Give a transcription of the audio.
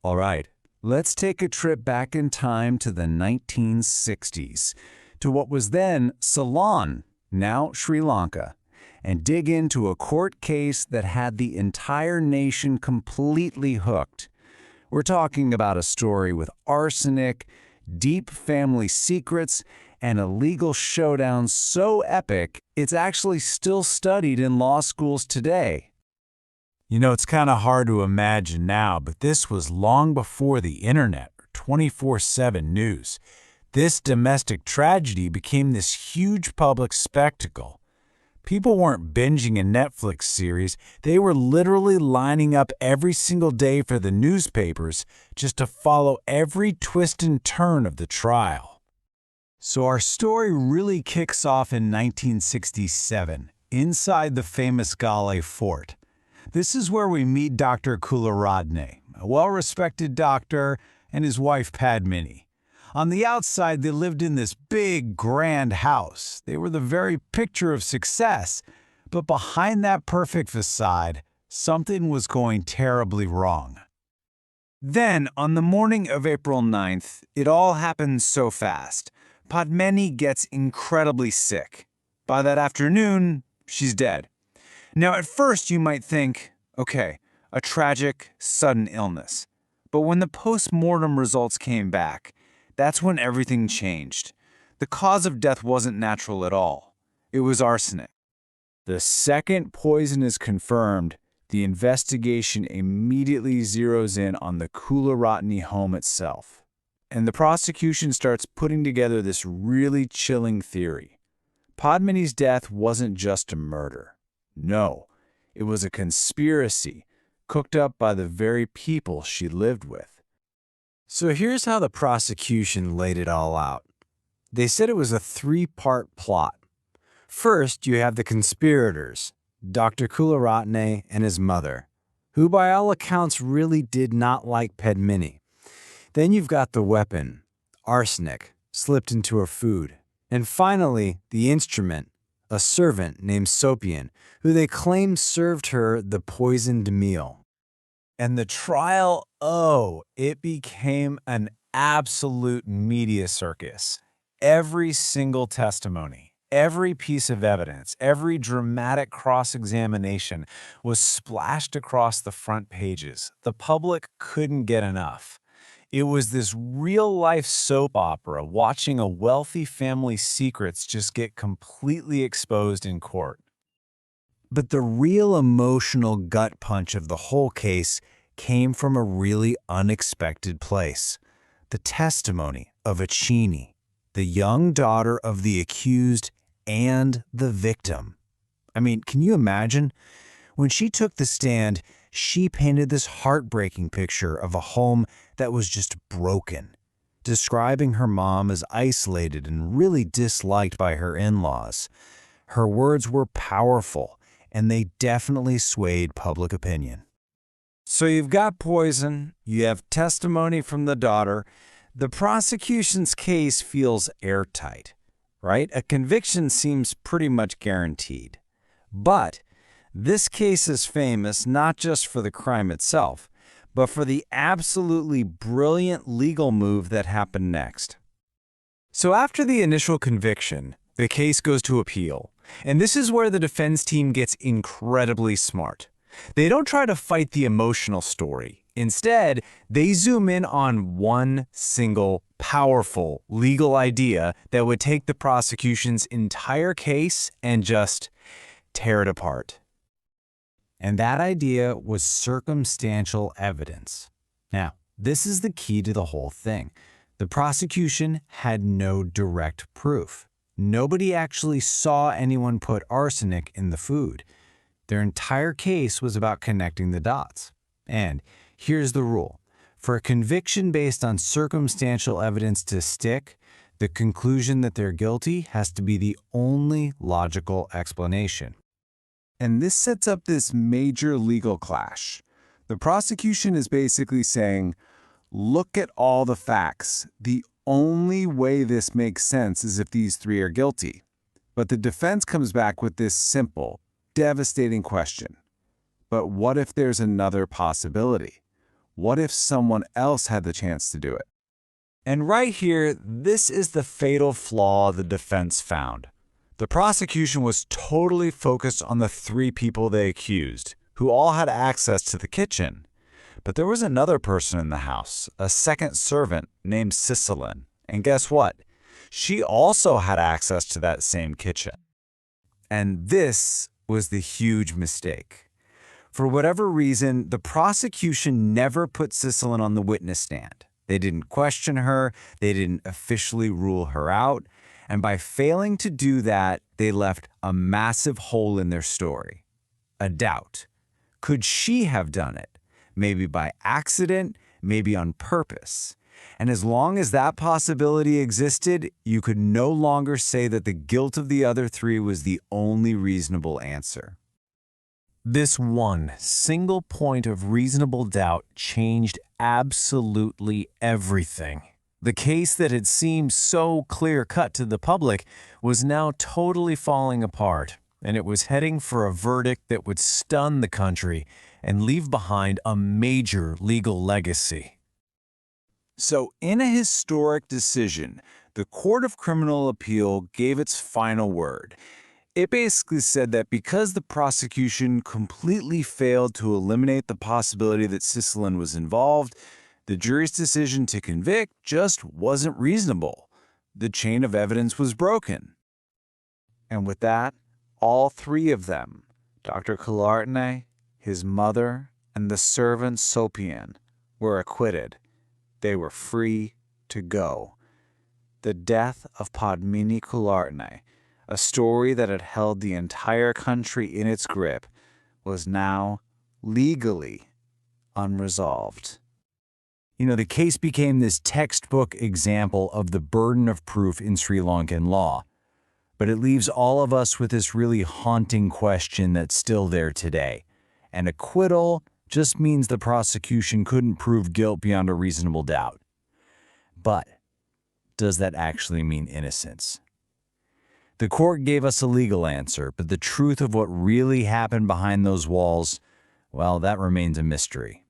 All right, let's take a trip back in time to the 1960s, to what was then Ceylon, now Sri Lanka, and dig into a court case that had the entire nation completely hooked. We're talking about a story with arsenic, deep family secrets, and a legal showdown so epic it's actually still studied in law schools today. You know, it's kind of hard to imagine now, but this was long before the internet or 24/7 news. This domestic tragedy became this huge public spectacle. People weren't binging a Netflix series, they were literally lining up every single day for the newspapers just to follow every twist and turn of the trial. So our story really kicks off in 1967, inside the famous Galle Fort. This is where we meet Dr. Kularatne, a well-respected doctor, and his wife Padmini. On the outside, they lived in this big, grand house. They were the very picture of success. But behind that perfect facade, something was going terribly wrong. Then, on the morning of April 9th, it all happened so fast. Padmini gets incredibly sick. By that afternoon, she's dead. Now, at first, you might think, okay, a tragic, sudden illness. But when the post-mortem results came back, that's when everything changed. The cause of death wasn't natural at all. It was arsenic. The second poison is confirmed, the investigation immediately zeroes in on the Kularatne home itself. And the prosecution starts putting together this really chilling theory. Padmini's death wasn't just a murder. No, it was a conspiracy cooked up by the very people she lived with. So here's how the prosecution laid it all out. They said it was a three-part plot. First, you have the conspirators, Dr. Kularatne and his mother, who by all accounts really did not like Padmini. Then you've got the weapon, arsenic, slipped into her food. And finally, the instrument, a servant named Sopian, who they claimed served her the poisoned meal. And the trial, it became an absolute media circus. Every single testimony, every piece of evidence, every dramatic cross-examination was splashed across the front pages. The public couldn't get enough. It was this real-life soap opera watching a wealthy family's secrets just get completely exposed in court. But the real emotional gut punch of the whole case came from a really unexpected place. The testimony of Acquittal, the young daughter of the accused and the victim. I mean, can you imagine? When she took the stand, she painted this heartbreaking picture of a home that was just broken, describing her mom as isolated and really disliked by her in-laws. Her words were powerful, and they definitely swayed public opinion. So you've got poison, you have testimony from the daughter. The prosecution's case feels airtight, right? A conviction seems pretty much guaranteed. But this case is famous not just for the crime itself, but for the absolutely brilliant legal move that happened next. So after the initial conviction, the case goes to appeal. And this is where the defense team gets incredibly smart. They don't try to fight the emotional story. Instead, they zoom in on one single, powerful legal idea that would take the prosecution's entire case and just tear it apart. And that idea was circumstantial evidence. Now, this is the key to the whole thing. The prosecution had no direct proof. Nobody actually saw anyone put arsenic in the food. Their entire case was about connecting the dots. And here's the rule. For a conviction based on circumstantial evidence to stick, the conclusion that they're guilty has to be the only logical explanation. And this sets up this major legal clash. The prosecution is basically saying, look at all the facts. The only way this makes sense is if these three are guilty. But the defense comes back with this simple, devastating question. But what if there's another possibility? What if someone else had the chance to do it? And right here, this is the fatal flaw the defense found. The prosecution was totally focused on the 3 people they accused, who all had access to the kitchen. But there was another person in the house, a second servant named Cicilin. And guess what? She also had access to that same kitchen. And this was the huge mistake. For whatever reason, the prosecution never put Cicilin on the witness stand. They didn't question her, they didn't officially rule her out, and by failing to do that, they left a massive hole in their story. A doubt. Could she have done it? Maybe by accident, maybe on purpose. And as long as that possibility existed, you could no longer say that the guilt of the other 3 was the only reasonable answer. This one single point of reasonable doubt changed absolutely everything. The case that had seemed so clear-cut to the public was now totally falling apart, and it was heading for a verdict that would stun the country and leave behind a major legal legacy. So, in a historic decision, the Court of Criminal Appeal gave its final word. It basically said that because the prosecution completely failed to eliminate the possibility that Cicilin was involved, the jury's decision to convict just wasn't reasonable. The chain of evidence was broken. And with that, all 3 of them, Dr. Kularatne, his mother, and the servant Sopian, were acquitted. They were free to go. The death of Padmini Kularatne, a story that had held the entire country in its grip, was now legally unresolved. You know, the case became this textbook example of the burden of proof in Sri Lankan law. But it leaves all of us with this really haunting question that's still there today. An acquittal just means the prosecution couldn't prove guilt beyond a reasonable doubt. But does that actually mean innocence? The court gave us a legal answer, but the truth of what really happened behind those walls, well, that remains a mystery.